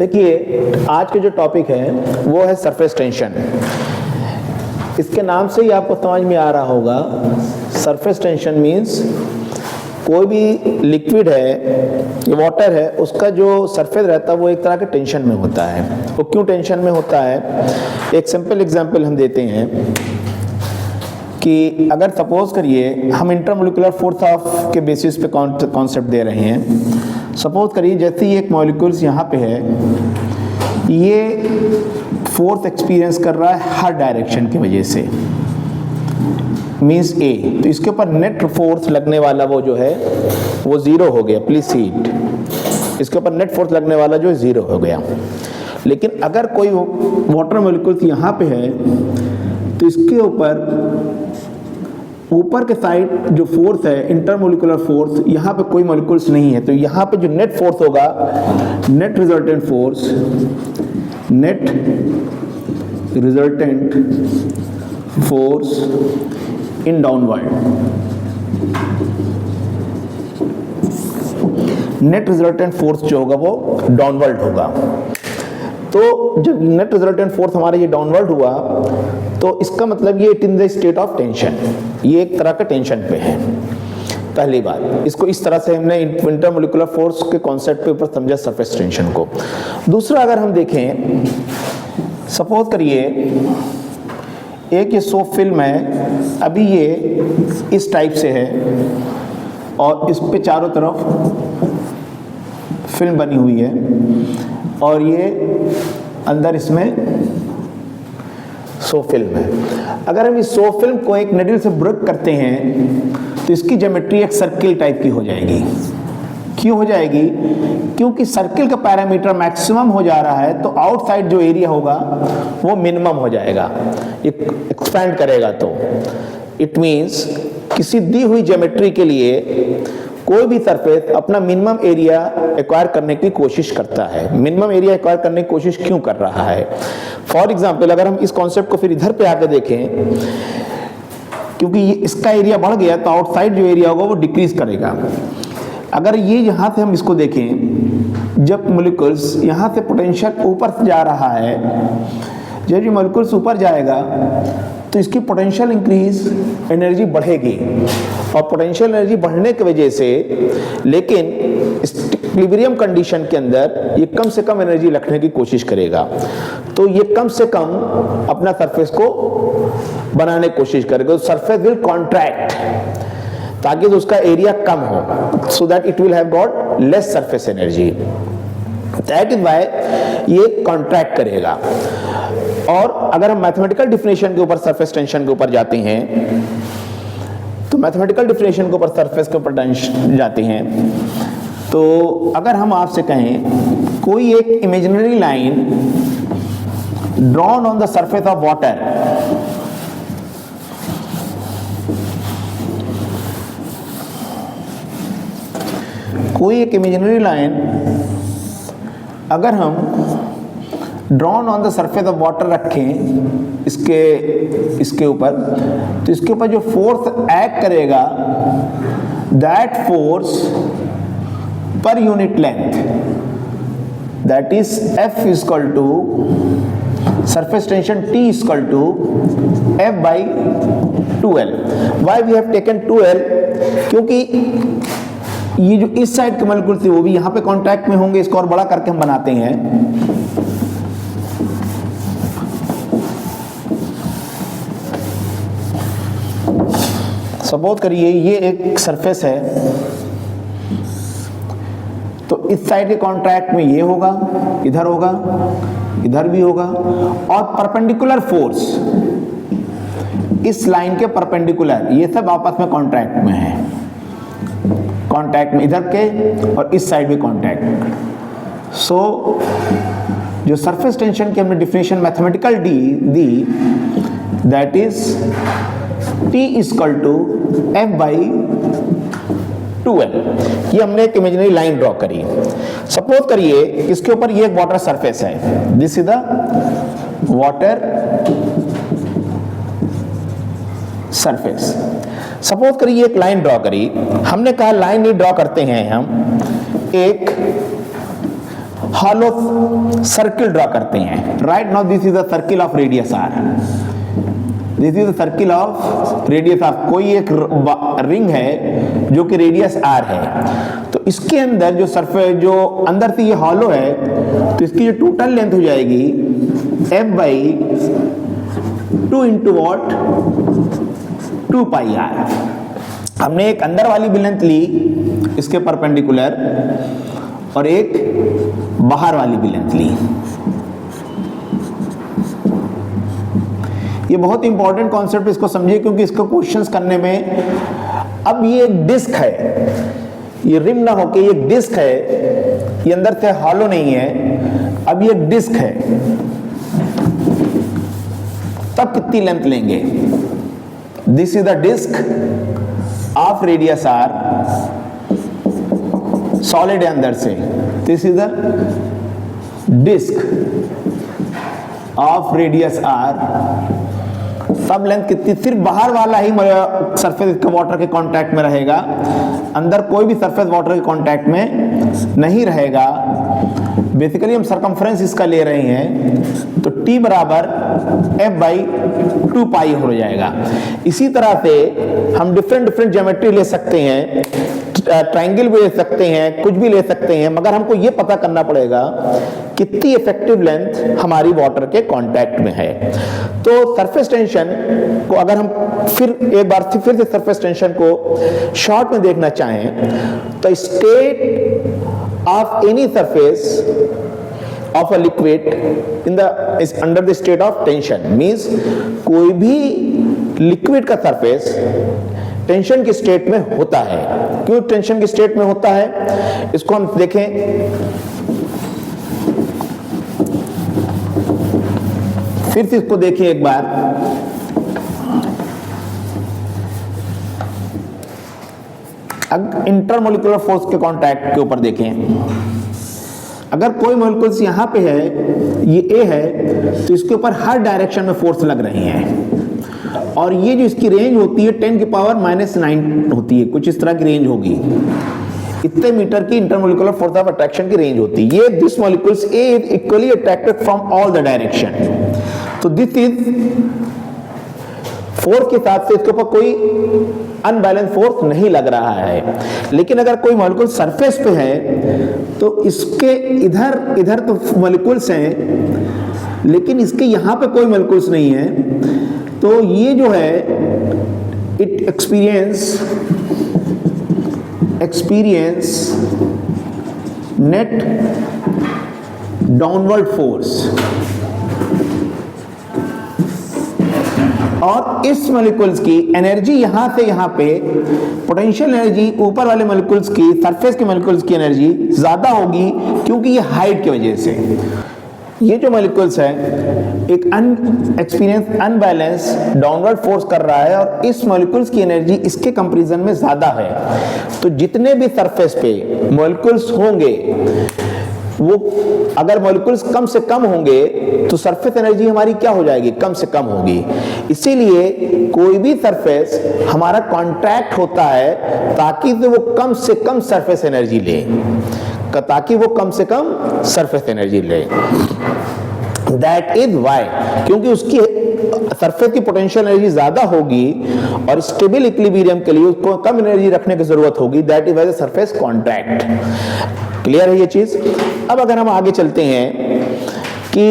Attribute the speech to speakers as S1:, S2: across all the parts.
S1: देखिए आज के जो टॉपिक है वो है सरफेस टेंशन। इसके नाम से ही आपको समझ में आ रहा होगा, सरफेस टेंशन मीन्स कोई भी लिक्विड है, वाटर है, उसका जो सरफेस रहता है वो एक तरह के टेंशन में होता है। वो क्यों टेंशन में होता है, एक सिंपल एग्जांपल हम देते हैं कि अगर सपोज करिए हम इंटरमोलिकुलर फोर्स ऑफ के बेसिस पे कॉन्सेप्ट दे रहे हैं। सपोज करिए जैसे ही एक मॉलिक्यूल्स यहाँ पे है, ये फोर्स एक्सपीरियंस कर रहा है हर डायरेक्शन की वजह से, मीन्स ए, तो इसके ऊपर नेट फोर्स लगने वाला वो जो है वो जीरो हो गया। प्लीज सी इट, इसके ऊपर नेट फोर्स लगने वाला जो है जीरो हो गया। लेकिन अगर कोई वाटर मॉलिक्यूल्स यहाँ पे है तो इसके ऊपर के साइड जो फोर्स है इंटरमोलिकुलर फोर्स, यहाँ पे कोई मॉलिक्यूल्स नहीं है, तो यहाँ पे जो नेट फोर्स होगा, net resultant force in downward, net resultant force जो होगा वो डाउनवर्ड होगा। तो जब नेट रिजल्टेंट फोर्स हमारा ये डाउनवर्ड हुआ तो इसका मतलब ये it in the state of tension, ये एक तरह का टेंशन पे है। पहली बात, इसको इस तरह से हमने इंटरमोलिकुलर फोर्स के कॉन्सेप्ट पे ऊपर समझा सरफेस टेंशन को। दूसरा अगर हम देखें, सपोज करिए एक ये सोप फिल्म है, अभी ये इस टाइप से है और इस पे चारों तरफ फिल्म बनी हुई है और ये अंदर इसमें सोप फिल्म है। अगर हम इस सोप फिल्म को एक निडल से ब्रेक करते हैं तो इसकी ज्योमेट्री एक सर्किल टाइप की हो जाएगी। क्यों हो जाएगी? क्योंकि सर्किल का पैरामीटर मैक्सिमम हो जा रहा है तो आउटसाइड जो एरिया होगा वो मिनिमम हो जाएगा, एक्सपैंड करेगा। तो इट मीन्स किसी दी हुई ज्योमेट्री के लिए कोई भी सरफेस अपना मिनिमम एरिया एक्वायर करने की कोशिश करता है। मिनिमम एरिया एक्वायर करने की कोशिश क्यों कर रहा है? फॉर एग्जांपल अगर हम इस कॉन्सेप्ट को फिर इधर पे आके देखें, क्योंकि ये इसका एरिया बढ़ गया तो आउटसाइड जो एरिया होगा वो डिक्रीज करेगा। अगर ये यहाँ से हम इसको देखें, जब मॉलिक्यूल्स यहाँ से पोटेंशियल ऊपर से जा रहा है, जब ये मॉलिक्यूल्स ऊपर जाएगा तो इसकी पोटेंशियल इंक्रीज, एनर्जी बढ़ेगी और पोटेंशियल एनर्जी बढ़ने की वजह से, लेकिन इक्विलिब्रियम कंडीशन के अंदर ये कम से कम एनर्जी रखने की कोशिश करेगा। तो ये कम से कम अपना सरफेस को बनाने की कोशिश करेगा। तो सरफेस विल कॉन्ट्रैक्ट ताकि उसका एरिया कम हो, so that it will have got less surface energy. That is why ये कॉन्ट्रैक्ट करेगा। और अगर हम मैथमेटिकल डिफिनेशन के ऊपर सरफेस टेंशन के ऊपर जाते हैं, तो मैथमेटिकल डिफिनेशन के ऊपर सरफेस के ऊपर जाते हैं, तो अगर हम आपसे कहें कोई एक imaginary line drawn on the surface of water, कोई एक इमेजिनरी लाइन अगर हम drawn on the surface of water रखें इसके ऊपर, तो इसके ऊपर जो फोर्स एक्ट करेगा, that force per unit length, that is F is equal to surface tension T is equal to F by 2L। Why we have taken 2L? क्योंकि ये जो इस साइड के मॉलिक्यूल थे वो भी यहाँ पे कांटेक्ट में होंगे, इसको और बड़ा करके हम बनाते हैं। सपोज करिए ये एक सरफेस है, तो इस साइड के कॉन्ट्रैक्ट में ये होगा, इधर होगा, इधर भी होगा, और परपेंडिकुलर फोर्स इस लाइन के परपेंडिकुलर, ये सब आपस में कॉन्ट्रैक्ट में है, कॉन्टैक्ट में इधर के और इस साइड भी कॉन्टैक्ट। सो जो सरफेस टेंशन की हमने डिफिनेशन मैथमेटिकल दी, that is T is equal to F by 2L। ये हमने एक इमेजिनरी लाइन ड्रॉ करी। सपोज करिए इसके ऊपर ये एक वाटर सरफेस है, this is the water surface. Suppose करिए एक लाइन ड्रॉ करी, हमने कहा लाइन नहीं ड्रॉ करते हैं हम, एक हॉलो सर्किल ड्रॉ करते हैं। Right now this is the circle of radius R, this is the circle of radius R. कोई एक रिंग है जो कि रेडियस आर है, तो इसके अंदर जो सरफेस जो अंदर से ये हॉलो है, तो इसकी जो टोटल लेंथ हो जाएगी f by 2 into what 2 pi R. हमने एक अंदर वाली भी लेंथ ली इसके परपेंडिकुलर और एक बाहर वाली भी लेंथ ली। ये बहुत इंपॉर्टेंट कॉन्सेप्ट, इसको समझिए क्योंकि इसको क्वेश्चंस करने में, अब ये एक डिस्क है, ये रिम ना होके ये डिस्क है, ये अंदर से हॉलो नहीं है, अब ये डिस्क है, तब कितनी लेंथ लेंगे? This is the disc of radius R, solid है अंदर से, this is the disc of radius R, सब लेंथ कितनी? सिर्फ बाहर वाला ही सरफेस इसका वाटर के कांटेक्ट में रहेगा, अंदर कोई भी सरफेस वाटर के कांटेक्ट में नहीं रहेगा। बेसिकली हम सरकमफ्रेंस इसका ले रहे हैं, तो T बराबर f बाई 2 पाई हो जाएगा। इसी तरह से हम डिफरेंट ज्योमेट्री ले सकते हैं, ट्रायंगल भी ले सकते हैं, कुछ भी ले सकते हैं, मगर हमको ये पता करना पड़ेगा कितनी इफेक्टिव लेंथ हमारी वाटर के कांटेक्ट में है। तो सरफेस टेंशन को अगर हम फिर एक बार फिर से सरफेस टेंशन को शॉर्ट में देखना चाहें, तो state of any surface of a liquid is under the state of tension, means कोई भी लिक्विड का सरफेस टेंशन की स्टेट में होता है। क्यों टेंशन की स्टेट में होता है, इसको हम देखें। फिर से इसको देखिए एक बार, इंटरमोलिकुलर फोर्स के कांटेक्ट के ऊपर देखें। अगर कोई मॉलिक्यूल्स यहाँ पे है, ये A है, तो इसके ऊपर हर डायरेक्शन में फोर्स लग रही हैं, और ये जो इसकी रेंज होती है 10 की पावर -9 होती है, कुछ इस तरह की रेंज होगी। इतने मीटर की इंटरमोलिकुलर फोर्स ऑफ अट्रैक्शन की रेंज होती है। ये this molecules A is equally attracted from all the direction, तो दिस इज फोर्स के हिसाब से इसके ऊपर कोई अनबैलेंस फोर्स नहीं लग रहा है। लेकिन अगर कोई मॉलिक्यूल सरफेस पे है, तो इसके इधर तो मॉलिक्यूल्स हैं, लेकिन इसके यहां पे कोई मॉलिक्यूल्स नहीं है, तो ये जो है it experience net downward force, और इस मॉलिक्यूल्स की एनर्जी यहां से यहां पे, पोटेंशियल एनर्जी ऊपर वाले मॉलिक्यूल्स की, सरफेस के मॉलिक्यूल्स की एनर्जी ज्यादा होगी, क्योंकि ये हाइट की वजह से। ये जो मॉलिक्यूल्स है एक एक्सपीरियंस अनबैलेंस डाउनवर्ड फोर्स कर रहा है, और इस मॉलिक्यूल्स की एनर्जी इसके कंपैरिजन में ज्यादा है। तो जितने भी सरफेस पे मॉलिक्यूल्स होंगे, वो अगर मॉलिक्यूल्स कम से कम होंगे, तो सरफेस एनर्जी हमारी क्या हो जाएगी? कम से कम होगी। इसीलिए कोई भी सरफेस हमारा कॉन्ट्रैक्ट होता है ताकि वो कम से कम सरफेस एनर्जी ले, सरफेस एनर्जी ले। दैट इज वाई, क्योंकि उसकी सरफेस की पोटेंशियल एनर्जी ज्यादा होगी, और स्टेबल इक्विलिब्रियम के लिए उसको कम एनर्जी रखने की जरूरत होगी। That is why the surface contract. Clear है ये चीज? अब अगर हम आगे चलते हैं कि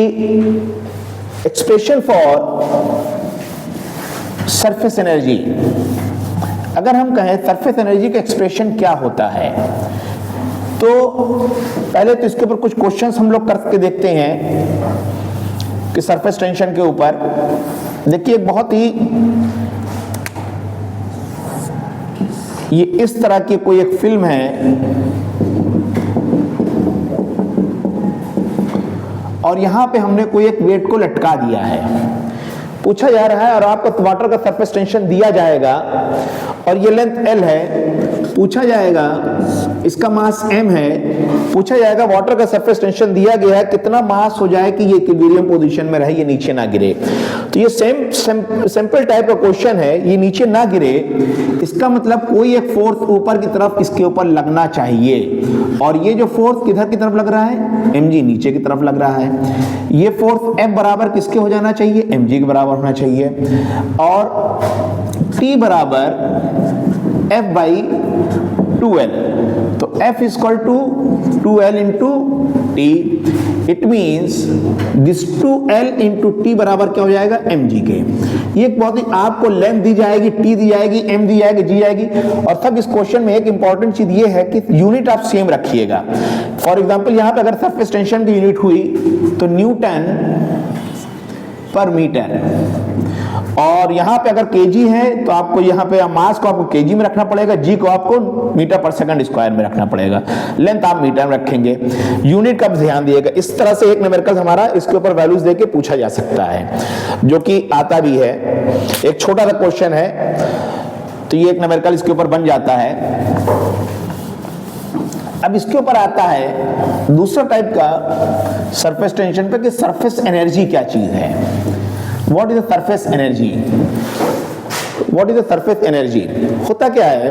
S1: एक्सप्रेशन फॉर सरफेस एनर्जी, अगर हम कहें सरफेस एनर्जी का एक्सप्रेशन क्या होता है, तो पहले तो इसके ऊपर कुछ क्वेश्चंस हम लोग करके देखते हैं कि सरफेस टेंशन के ऊपर। देखिए एक बहुत ही, ये इस तरह की कोई एक फिल्म है, और यहां पे हमने कोई एक वेट को लटका दिया है, पूछा जा रहा है, और आपको वाटर का सरफेस टेंशन दिया जाएगा, और ये लेंथ L है, पूछा जाएगा इसका मास m है, पूछा जाएगा वाटर का सरफेस टेंशन दिया गया है, कितना मास हो जाए कि ये इक्विलिब्रियम पोजीशन में रहे, ये नीचे ना गिरे। तो ये सिंपल टाइप का क्वेश्चन है, ये नीचे ना गिरे, इसका मतलब कोई एक फोर्स ऊपर की तरफ इसके ऊपर लगना चाहिए। और ये जो फोर्स किधर की तरफ लग रहा है, mg नीचे की तरफ लग रहा है। ये फोर्स F बराबर किसके हो जाना चाहिए, mg के बराबर होना चाहिए, और T बराबर F बाई 2L, तो F equal to 2L into T। It means this 2L into T बराबर क्या हो जाएगा, mg के। ये एक बहुत ही आपको लेंथ दी जाएगी, T दी जाएगी, m दी जाएगी, g जाएगी, और सब इस क्वेश्चन में एक इंपॉर्टेंट चीज ये है कि यूनिट आप सेम रखिएगा। फॉर एग्जांपल यहाँ पे अगर सरफेस टेंशन की यूनिट हुई तो न्यूटन पर मीटर, और यहाँ पे अगर केजी है तो आपको यहाँ पे मास को आपको केजी में रखना पड़ेगा, जी को आपको मीटर पर सेकंड स्क्वायर में रखना पड़ेगा, लेंथ आप मीटर में रखेंगे, यूनिट का ध्यान दिएगा। इस तरह से एक न्यूमेरिकल हमारा इसके ऊपर वैल्यूज देके पूछा जा सकता है, जो कि आता भी है। एक छोटा सा क्वेश्चन है तो ये एक न्यूमेरिकल इसके ऊपर बन जाता है। अब इसके ऊपर आता है दूसरा टाइप का सरफेस टेंशन पे कि सरफेस एनर्जी क्या चीज है। What is the surface energy, what is the surface energy. होता क्या है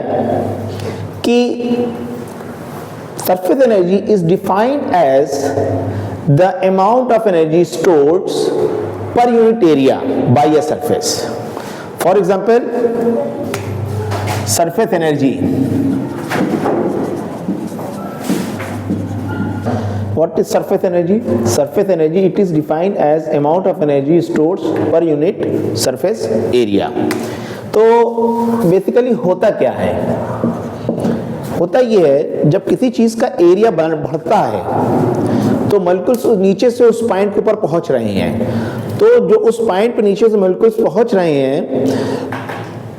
S1: कि surface energy is defined as the amount of energy stored per unit area by a surface. For example surface energy, what is surface energy? Surface energy, it is defined as amount of energy stored per unit surface area। तो basically होता क्या है, होता ये है जब किसी चीज का एरिया बढ़ता है तो मॉलिक्यूल्स नीचे से उस पॉइंट के ऊपर पहुंच रहे हैं, तो जो उस पॉइंट पे नीचे से मॉलिक्यूल्स पहुंच रहे हैं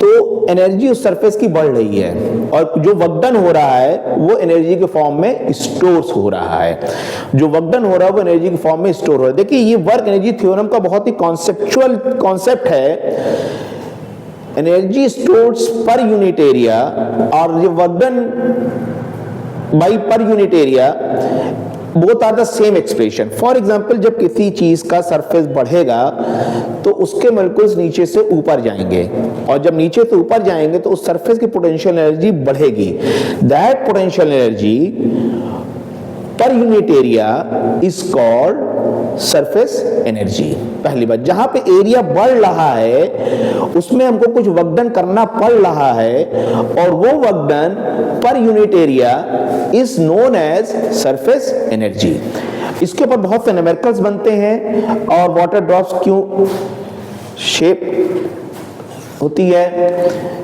S1: तो एनर्जी उस सरफेस की बढ़ रही है, और जो वर्क डन हो रहा है वो एनर्जी के फॉर्म में स्टोर्स हो रहा है, जो वर्क डन हो रहा है वो एनर्जी के फॉर्म में स्टोर हो रहा है। देखिए ये वर्क एनर्जी थ्योरम का बहुत ही कॉन्सेप्चुअल कॉन्सेप्ट है। Energy stores per unit area और ये work done by per unit area both are the same expression. For example जब किसी चीज का सरफेस बढ़ेगा तो उसके मॉलिक्यूल्स नीचे से ऊपर जाएंगे, और जब नीचे से ऊपर जाएंगे तो उस सरफेस की पोटेंशियल एनर्जी बढ़ेगी। दैट पोटेंशियल एनर्जी पर unit area is called surface energy. पहली बात, जहां पे एरिया बढ़ रहा है उसमें हमको कुछ वर्क डन करना पड़ रहा है, और वो work done per unit area is known as surface energy. इसके ऊपर बहुत से न्यूमेरिकल्स बनते हैं, और वाटर ड्रॉप्स क्यों शेप होती है,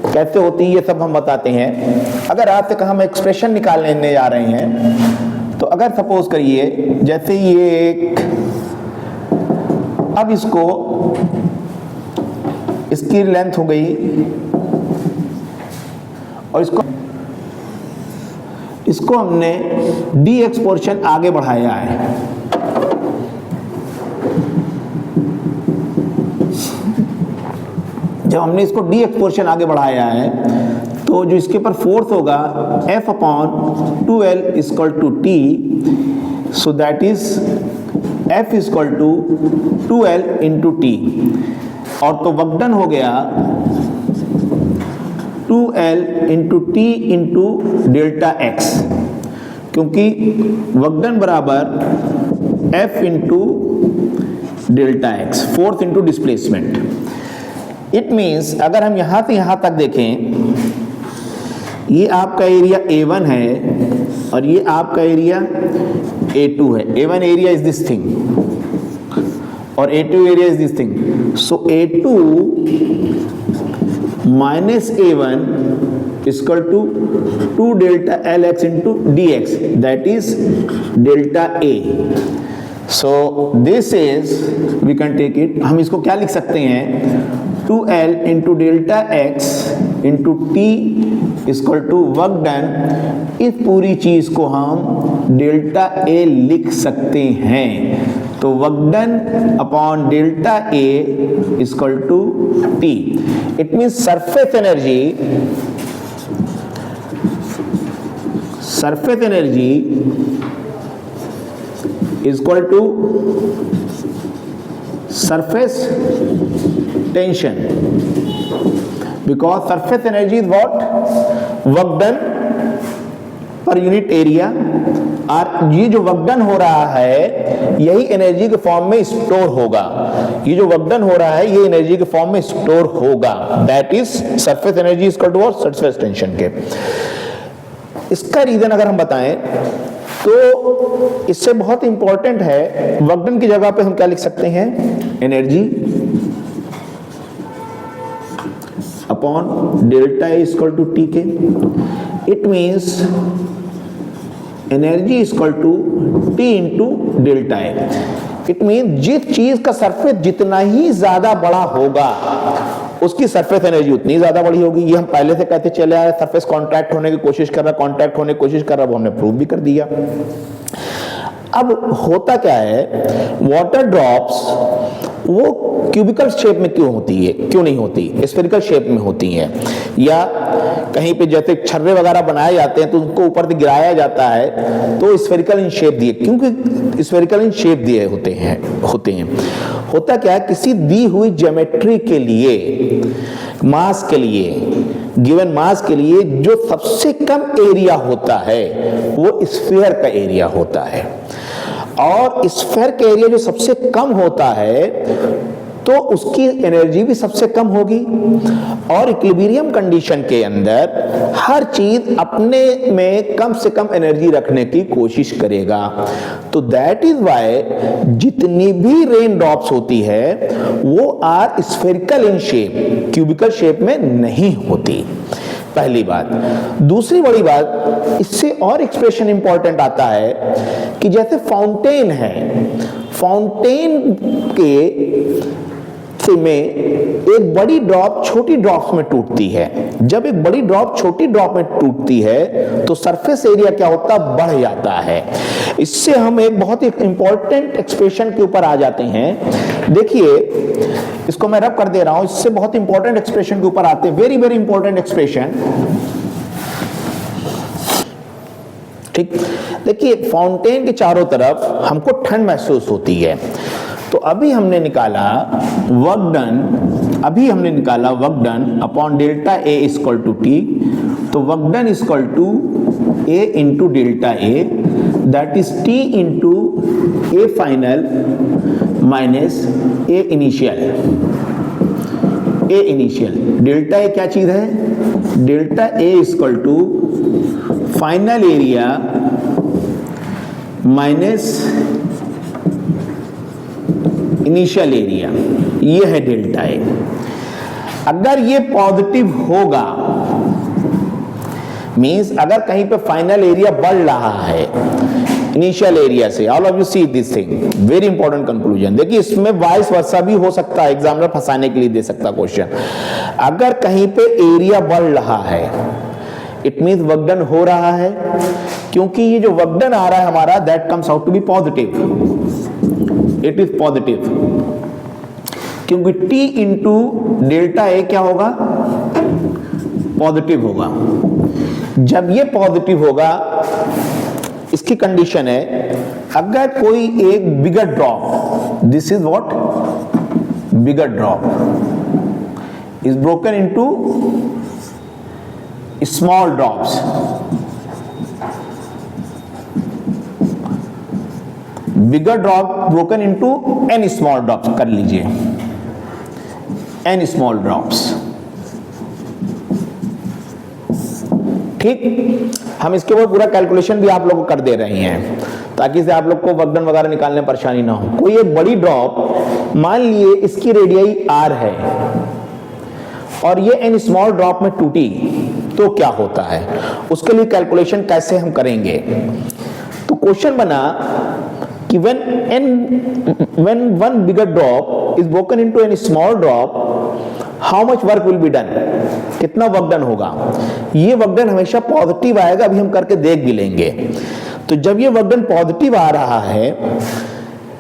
S1: कैसे होती है, ये सब हम बताते हैं। अगर आपसे कहा हम एक्सप्रेशन निकालने जा रहे हैं, तो अगर सपोज करिए जैसे ये एक, अब इसको इसकी लेंथ हो गई और इसको हमने dx पोर्शन आगे बढ़ाया है, जब हमने इसको dx पोर्शन आगे बढ़ाया है तो जो इसके ऊपर फोर्स होगा F upon 2L equal to T, so that is F equal to 2L into T, और तो वर्क डन हो गया 2L into T into delta x, क्योंकि वर्क डन बराबर F into delta x, force into displacement. It means अगर हम यहां से यहां तक देखें, ये आपका एरिया A1 है और ये आपका एरिया A2 है। A1 area is this thing और A2 area is this thing, so A2 minus A1 equal to 2 delta LX into DX, that is delta A। So this is, we can take it, हम इसको क्या लिख सकते हैं, 2L into delta X into T equal to work done. इस पूरी चीज को हम डेल्टा A लिख सकते हैं, तो work done upon delta A equal to T। It means surface energy equal to surface tension, because surface energy is what, work done पर यूनिट एरिया, और ये जो वर्क डन हो रहा है यही एनर्जी के फॉर्म में स्टोर होगा। ये जो वर्क डन हो रहा है ये एनर्जी के फॉर्म में स्टोर होगा। That is surface energy is equal to surface tension के। इसका रीजन अगर हम बताएं तो इससे बहुत इंपॉर्टेंट है, वर्क डन की जगह पे हम क्या लिख सकते हैं, energy upon delta A equal to T K. It means energy equal to T into delta A. It mean जिस चीज का सरफेस जितना ही ज्यादा बड़ा होगा उसकी सरफेस एनर्जी उतनी ज्यादा बड़ी होगी। ये हम पहले से कहते चले आए, सरफेस कॉन्ट्रैक्ट होने की कोशिश कर रहा, कॉन्ट्रैक्ट होने की कोशिश कर रहा, वो हमने प्रूव भी कर दिया। अब होता क्या है, वाटर ड्रॉप्स वो क्यूबिकल शेप में क्यों होती है, क्यों नहीं होती, स्फेरिकल शेप में होती हैं, या कहीं पे जैसे छर्रे वगैरह बनाए जाते हैं तो उनको ऊपर से गिराया जाता है तो स्फेरिकल इन शेप दिए, क्योंकि स्फेरिकल इन शेप दिए होते हैं। होता क्या है, किसी दी हुई ज्योमेट्री के लिए, मास के लिए, गिवन मास के लिए जो सबसे कम एरिया होता है वो स्फीयर का एरिया होता है, और स्फीयर का एरिया जो सबसे कम होता है तो उसकी एनर्जी भी सबसे कम होगी। और इक्विलिब्रियम कंडीशन के अंदर हर चीज अपने में कम से कम एनर्जी रखने की कोशिश करेगा। तो दैट इज वाई जितनी भी रेन ड्रॉप्स होती है वो are spherical in shape, cubical shape में नहीं होती। पहली बात। दूसरी बड़ी बात, इससे और एक्सप्रेशन इंपॉर्टेंट आता है कि जैसे फाउंटेन है, फाउंटेन के में एक बड़ी ड्रॉप छोटी ड्रॉप्स में टूटती है। जब एक बड़ी ड्रॉप छोटी ड्रॉप में टूटती है तो सरफेस एरिया क्या होता है, बढ़ जाता है। इससे हम एक बहुत ही इंपॉर्टेंट एक्सप्रेशन के ऊपर आ जाते हैं। देखिए इसको मैं रब कर दे रहा हूं, इससे बहुत इंपॉर्टेंट एक्सप्रेशन के ऊपर आते हैं, वेरी वेरी इंपॉर्टेंट एक्सप्रेशन। ठीक, देखिए फाउंटेन के चारों तरफ हमको ठंड महसूस होती है, तो अभी हमने निकाला work done, upon delta A equal to T. तो work done equal to A into delta A, that is T into A final minus A initial. Delta A क्या चीज है, delta A equal to final area minus initial area, ये है delta ए। अगर ये positive होगा, means अगर कहीं पे फाइनल एरिया बढ़ रहा है इनिशियल एरिया से, all of you see this thing, very important conclusion. देखिए इसमें वाइस वर्सा भी हो सकता है, एग्जामिनर फंसाने के लिए दे सकता क्वेश्चन। अगर कहीं पे एरिया बढ़ रहा है इट मींस वर्क डन हो रहा है, क्योंकि ये जो वर्क डन आ रहा है हमारा, that comes out to be positive, it is positive, क्योंकि T इंटू डेल्टा ए क्या होगा, पॉजिटिव होगा। जब ये पॉजिटिव होगा, इसकी कंडीशन है अगर कोई एक bigger drop, this is what, bigger drop is broken into small drops, bigger drop broken into n small drops, कर लीजिए n स्मॉल ड्रॉप्स। ठीक, हम इसके ऊपर पूरा कैलकुलेशन भी आप लोग को कर दे रहे हैं ताकि से आप लोग को वर्क डन वगैरह निकालने में परेशानी ना हो। कोई एक बड़ी ड्रॉप, मान लिए इसकी रेडियस r है और ये n स्मॉल ड्रॉप में टूटी तो क्या होता है, उसके लिए कैलकुलेशन कैसे हम करेंगे। तो क्वेश्चन बना कि when one bigger drop is broken into a small drop, how much work will be done, कितना वर्क डन होगा। ये वर्क डन हमेशा पॉजिटिव आएगा, अभी हम करके देख भी लेंगे। तो जब ये वर्क डन पॉजिटिव आ रहा है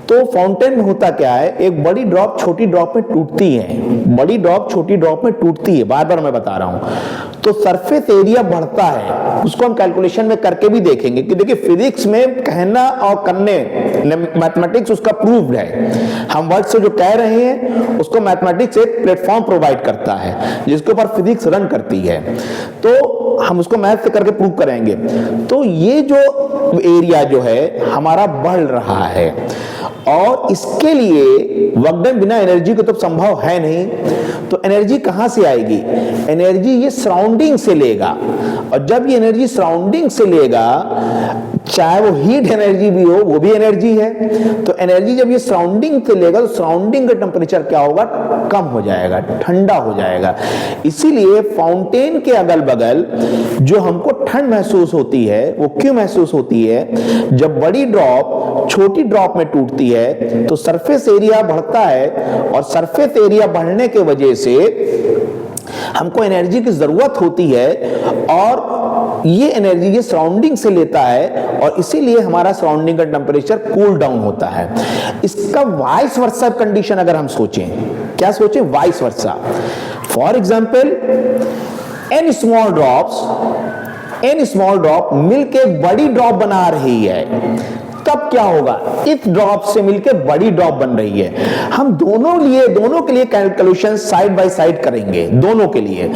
S1: तो फाउंटेन में होता क्या है, एक बड़ी ड्रॉप छोटी ड्रॉप में टूटती है, बड़ी ड्रॉप छोटी ड्रॉप में टूटती है, बार बार मैं बता रहा हूं। तो सरफेस एरिया बढ़ता है, उसको हम कैलकुलेशन में करके भी देखेंगे कि देखिए फिजिक्स में कहना और करने, मैथमेटिक्स उसका प्रूव्ड है। हम वर्ड से जो कह रहे हैं उसको मैथमेटिक्स एक प्लेटफॉर्म प्रोवाइड करता है जिसके ऊपर फिजिक्स रन करती है। तो हम उसको मैथ से करके प्रूव करेंगे। तो ये जो एरिया जो है हमारा बढ़ रहा है, और इसके लिए वर्क डन बिना एनर्जी के तो संभव है नहीं। तो एनर्जी कहां से आएगी? एनर्जी ये सराउंडिंग से लेगा, और जब ये एनर्जी सराउंडिंग से लेगा, चाहे वो हीट एनर्जी भी हो, वो भी एनर्जी है। तो एनर्जी जब ये सराउंडिंग से लेगा तो सराउंडिंग का टेम्परेचर क्या होगा? कम हो जाएगा, ठंडा हो जाएगा। इसीलिए फाउंटेन के अगल बगल जो हमको ठंड महसूस होती है वो क्यों महसूस होती है? जब बड़ी ड्रॉप छोटी ड्रॉप में टूटती है तो सरफेस एरिया बढ़ता है, और सरफेस एरिया बढ़ने के वजह से हमको एनर्जी की जरूरत होती है, और ये एनर्जी ये सराउंडिंग से लेता है, और इसीलिए हमारा सराउंडिंग का टेम्परेचर कूल डाउन होता है। इसका वाइस वर्सा कंडीशन अगर हम सोचें, क्या सोचें? Vice versa. For example, an small drop मिलके बड़ी ड्रॉप बना रही है, तब क्या होगा? इस ड्रॉप से मिलकर बड़ी ड्रॉप बन रही है। हम दोनों के लिए कैलकुलेशन साइड बाय साइड करेंगे, दोनों के लिए।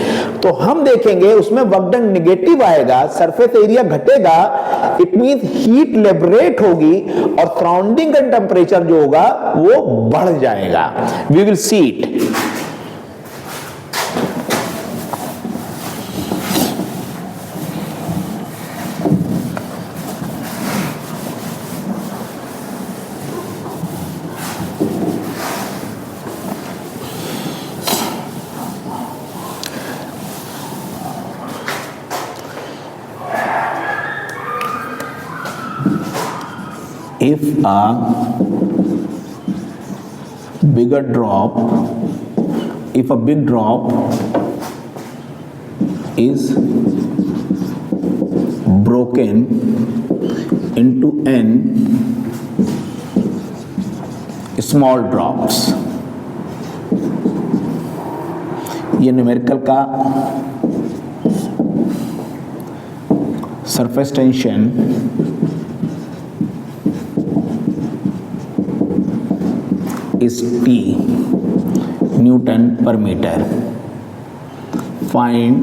S1: तो हम देखेंगे उसमें वर्क डन नेगेटिव आएगा, सरफेस एरिया घटेगा, इट मींस हीट लिबरेट होगी, और सराउंडिंग का टेम्परेचर जो होगा वो बढ़ जाएगा। We will see it. If a big drop is broken into n small drops, ये न्यूमेरिकल का surface tension is T Newton per meter. Find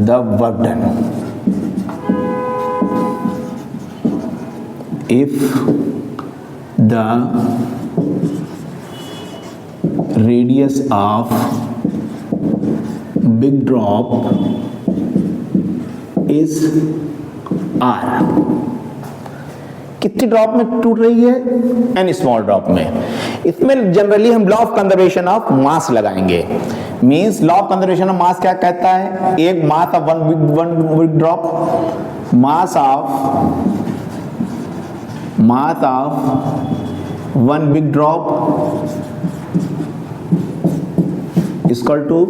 S1: the work done. If the radius of big drop is R, कितनी drop में टूट रही है? N small drop में। इसमें generally हम law of conservation of mass लगाएंगे। Means law of conservation of mass क्या कहता है? एक mass of one big drop, mass of one big drop equal to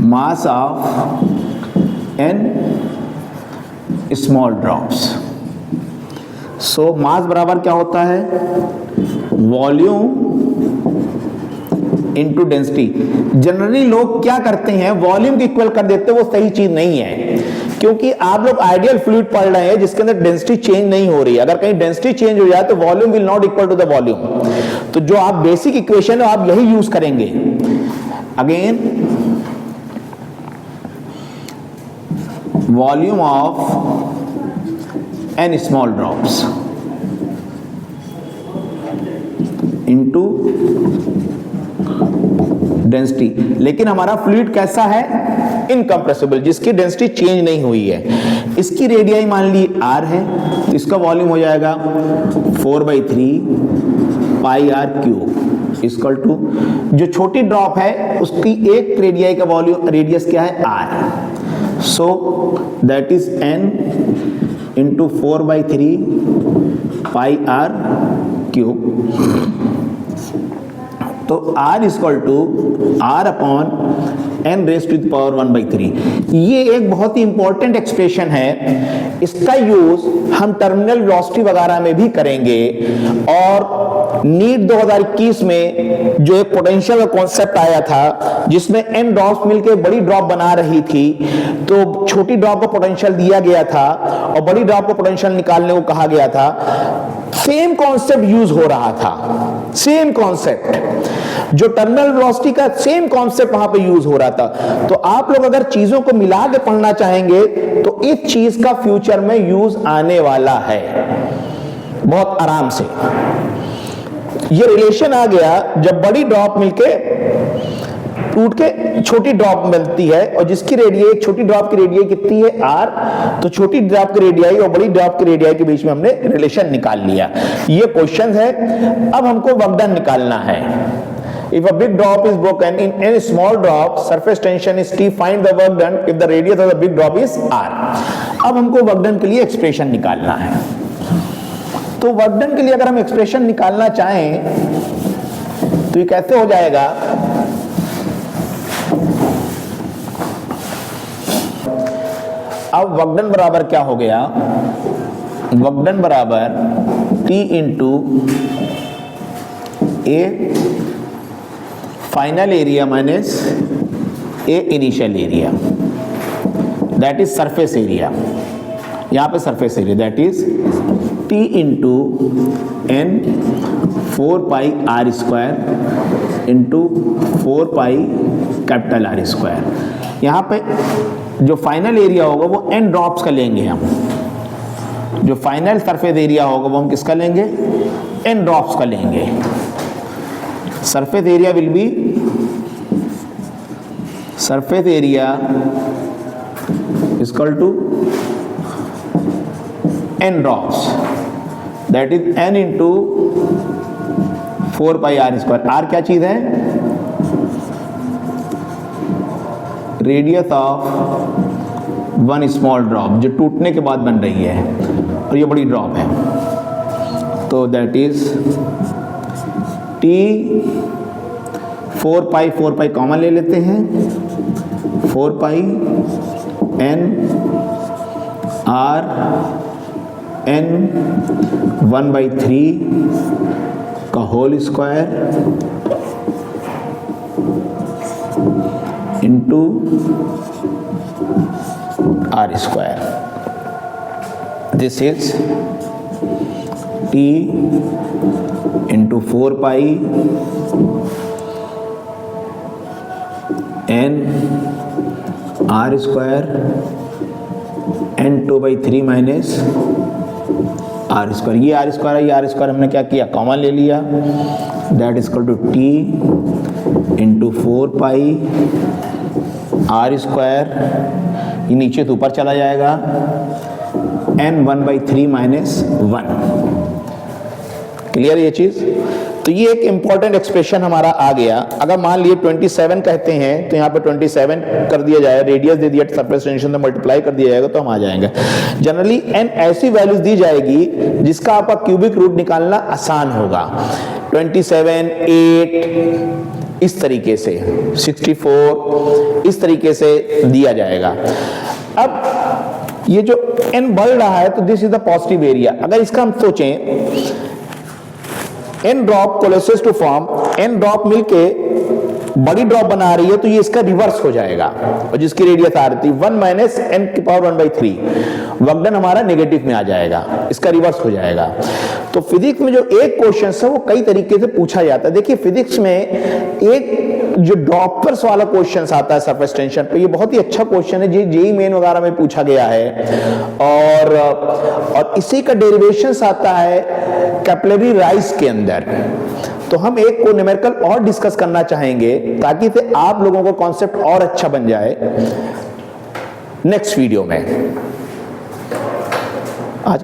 S1: mass of n small drops. So mass बराबर क्या होता है? Volume into density. जनरली लोग क्या करते हैं? वॉल्यूम के इक्वल कर देते हैं, वो सही चीज नहीं है, क्योंकि आप लोग आइडियल फ्लूइड पढ़ रहे हैं जिसके अंदर डेंसिटी चेंज नहीं हो रही है। अगर कहीं डेंसिटी चेंज हो जाए तो volume will not equal to the volume. तो जो आप बेसिक इक्वेशन है आप यही यूज करेंगे। Again, volume of n small drops into density. लेकिन हमारा फ्लूइड कैसा है? इनकम्प्रेसिबल, जिसकी डेंसिटी चेंज नहीं हुई है। इसकी रेडियाई मान ली r है, तो इसका वॉल्यूम हो जाएगा 4/3 pi r cube equal to, जो छोटी ड्रॉप है उसकी एक रेडियाई का वॉल्यूम रेडियस क्या है? r। So that is n into 4/3 pi r cube. तो r equal to r upon n raise to the power 1/3। ये एक बहुत ही इंपॉर्टेंट एक्सप्रेशन है। इसका यूज हम टर्मिनल वेलोसिटी वगैरह में भी करेंगे, और नीट 2021 में जो एक पोटेंशियल का कॉन्सेप्ट आया था जिसमें n ड्रॉप्स मिलके बड़ी ड्रॉप बना रही थी, तो छोटी ड्रॉप का पोटेंशियल दिया गया था और बड़ी ड्रॉप का पोटेंशियल निकालने को कहा गया था। सेम कॉन्सेप्ट यूज हो रहा था, सेम कॉन्सेप्ट, जो टर्मिनल वेलोसिटी का सेम कॉन्सेप्ट वहां पे यूज हो रहा था। तो आप लोग अगर चीजों को मिला के पढ़ना चाहेंगे तो इस चीज का फ्यूचर में यूज आने वाला है बहुत आराम से। ये रिलेशन आ गया जब बड़ी ड्रॉप मिलके टूट के छोटी ड्रॉप बनती है और जिसकी रेडियस, छोटी ड्रॉप की रेडियस कितनी है r, तो छोटी ड्रॉप की रेडियस और बड़ी ड्रॉप की रेडियस के बीच में हमने रिलेशन निकाल लिया। ये क्वेश्चन है। अब हमको वर्क डन निकालना है। If a big drop is broken in any small drop, surface tension is T. Find the work done if the radius of the big drop is r. अब हमको वर्क डन के लिए expression निकालना है। तो work done के लिए अगर हम एक्सप्रेशन निकालना चाहें तो ये कैसे हो जाएगा? अब वर्क डन बराबर क्या हो गया? वर्क डन बराबर T into A final area minus A initial area, that is surface area. यहां पे surface area that is T into an 4 pi R square into 4 pi capital R square. यहां पे जो फाइनल एरिया होगा वो n drops का लेंगे हम। जो फाइनल सरफेस एरिया होगा वो हम किसका लेंगे? n ड्रॉप्स का लेंगे। surface area will be surface area is equal to n drops, that is n into 4 pi r square। r क्या चीज है? Radius of one small drop जो टूटने के बाद बन रही है और ये बड़ी ड्रॉप है, तो that is T 4 pi common ले लेते हैं, 4 पाई n r n 1/3 का whole square into R square. This is T into 4 pi n R square n 2/3 minus R square. ये आर स्क्वायर है, ये आर स्क्वायर हमने क्या किया? कॉमन ले लिया, that is equal to T into 4 pi R square, ये नीचे तो ऊपर चला जाएगा, n 1/3 माइनस 1। क्लियर ये चीज? तो ये एक इंपॉर्टेंट एक्सप्रेशन हमारा आ गया। अगर मान लिए 27 कहते हैं तो यहाँ पे 27 कर दिया जाए, रेडियस दे दिया, सरफेस टेंशन से मल्टीप्लाई कर दिया जाएगा तो हम आ जाएंगे। जनरली n ऐसी वैल्यूज दी जाएगी जिसका आपका क्यूबिक रूट निकालना आसान होगा। 27, 8 इस तरीके से, 64 इस तरीके से दिया जाएगा। अब ये जो n बढ़ रहा है तो this is the positive area. अगर इसका हम सोचें n drop coalesces to form, n drop मिलके बड़ी ड्रॉप बना रही है तो ये इसका रिवर्स हो जाएगा और जिसकी रेडियस आ रही थी 1 माइनस n की पावर 1/3, वर्क डन हमारा नेगेटिव में आ जाएगा, इसका रिवर्स हो जाएगा। तो फिजिक्स में जो एक क्वेश्चन है वो कई तरीके से पूछा जाता है। देखिए फिजिक्स में एक जो ड्रॉपर्स वाला क्वेश्चन आता है सरफेस टेंशन पे, ये बहुत ही अच्छा क्वेश्चन है, जेईई मेन वगैरह में पूछा गया है। और इसी का डेरिवेशंस आता है कैपिलरी राइज के अंदर। तो हम एक को न्यूमेरिकल और डिस्कस करना चाहेंगे ताकि से आप लोगों को कॉन्सेप्ट और अच्छा बन जाए नेक्स्ट वीडियो में। आज